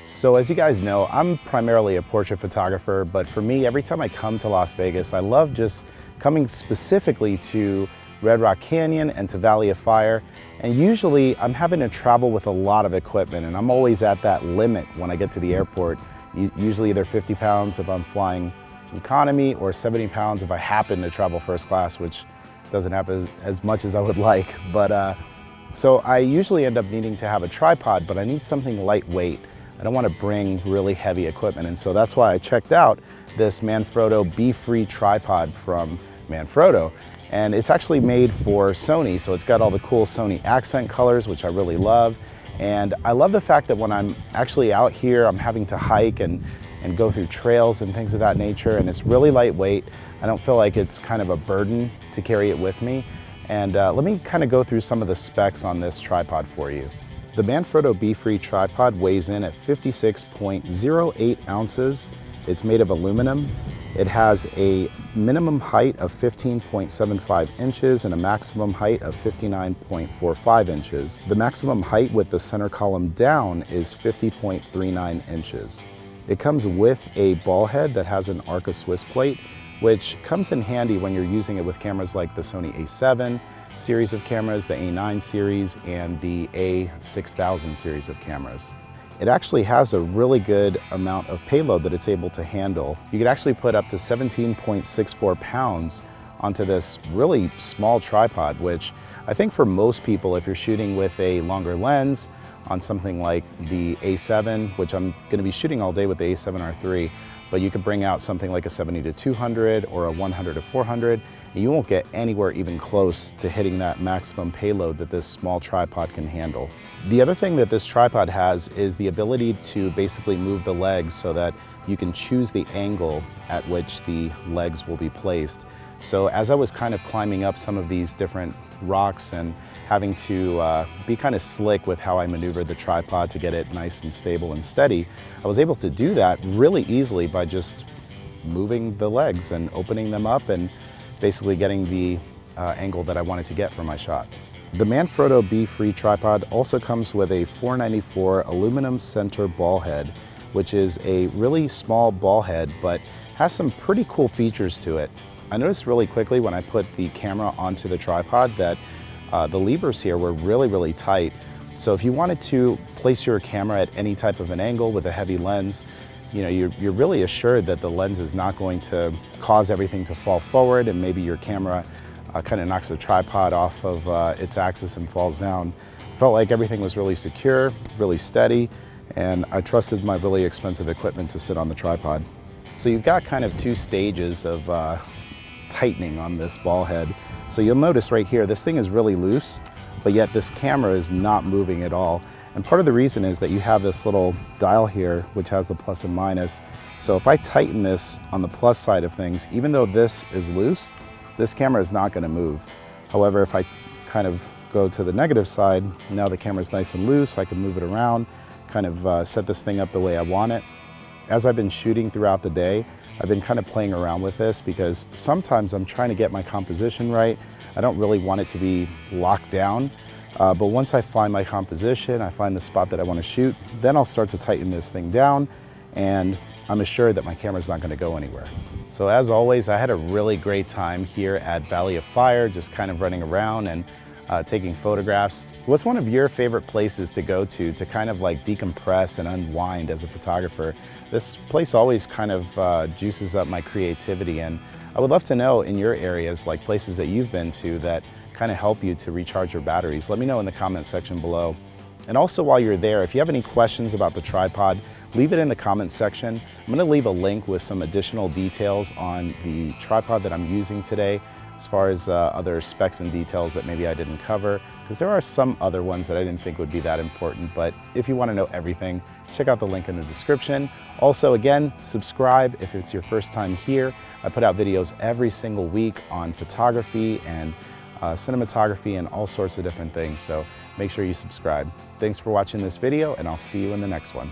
So as you guys know, I'm primarily a portrait photographer, but for me, every time I come to Las Vegas, I love just coming specifically to Red Rock Canyon and to Valley of Fire. And usually I'm having to travel with a lot of equipment, and I'm always at that limit when I get to the airport. Usually either 50 pounds if I'm flying economy or 70 pounds if I happen to travel first class, which doesn't happen as much as I would like. But so I usually end up needing to have a tripod, but I need something lightweight. I don't want to bring really heavy equipment, and so that's why I checked out this Manfrotto Befree tripod from Manfrotto. And it's actually made for Sony, so it's got all the cool Sony accent colors, which I really love. And I love the fact that when I'm actually out here, I'm having to hike and go through trails and things of that nature, and it's really lightweight. I don't feel like it's kind of a burden to carry it with me. And let me kind of go through some of the specs on this tripod for you. The Manfrotto Befree tripod weighs in at 56.08 ounces. It's made of aluminum. It has a minimum height of 15.75 inches and a maximum height of 59.45 inches. The maximum height with the center column down is 50.39 inches. It comes with a ball head that has an Arca Swiss plate, which comes in handy when you're using it with cameras like the Sony A7 series of cameras, the A9 series, and the A6000 series of cameras. It actually has a really good amount of payload that it's able to handle. You could actually put up to 17.64 pounds onto this really small tripod, which I think for most people, if you're shooting with a longer lens on something like the A7, which I'm gonna be shooting all day with the A7R3, but you could bring out something like a 70-200 or a 100-400, and you won't get anywhere even close to hitting that maximum payload that this small tripod can handle. The other thing that this tripod has is the ability to basically move the legs so that you can choose the angle at which the legs will be placed. So as I was kind of climbing up some of these different rocks and having to be kind of slick with how I maneuvered the tripod to get it nice and stable and steady, I was able to do that really easily by just moving the legs and opening them up and basically getting the angle that I wanted to get for my shots. The Manfrotto Befree tripod also comes with a 494 aluminum center ball head, which is a really small ball head, but has some pretty cool features to it. I noticed really quickly when I put the camera onto the tripod that the levers here were really tight. So if you wanted to place your camera at any type of an angle with a heavy lens, you know, you're really assured that the lens is not going to cause everything to fall forward and maybe your camera kind of knocks the tripod off of its axis and falls down. Felt like everything was really secure, really steady, and I trusted my really expensive equipment to sit on the tripod. So you've got kind of two stages of tightening on this ball head. So you'll notice right here, this thing is really loose, but yet this camera is not moving at all. And part of the reason is that you have this little dial here, which has the plus and minus. So if I tighten this on the plus side of things, even though this is loose, this camera is not going to move. However, if I kind of go to the negative side, now the camera's nice and loose, I can move it around, kind of set this thing up the way I want it. As I've been shooting throughout the day, I've been kind of playing around with this because sometimes I'm trying to get my composition right. I don't really want it to be locked down. But once I find my composition, I find the spot that I want to shoot, then I'll start to tighten this thing down, and I'm assured that my camera's not going to go anywhere. So as always, I had a really great time here at Valley of Fire, just kind of running around and taking photographs. What's one of your favorite places to go to kind of like decompress and unwind as a photographer? This place always kind of juices up my creativity, and I would love to know in your areas, like places that you've been to that kind of help you to recharge your batteries. Let me know in the comment section below. And also while you're there, if you have any questions about the tripod, leave it in the comment section. I'm going to leave a link with some additional details on the tripod that I'm using today, as far as other specs and details that maybe I didn't cover, because there are some other ones that I didn't think would be that important. But if you want to know everything, check out the link in the description. Also, again, subscribe if it's your first time here. I put out videos every single week on photography and cinematography and all sorts of different things, so make sure you subscribe. Thanks for watching this video, and I'll see you in the next one.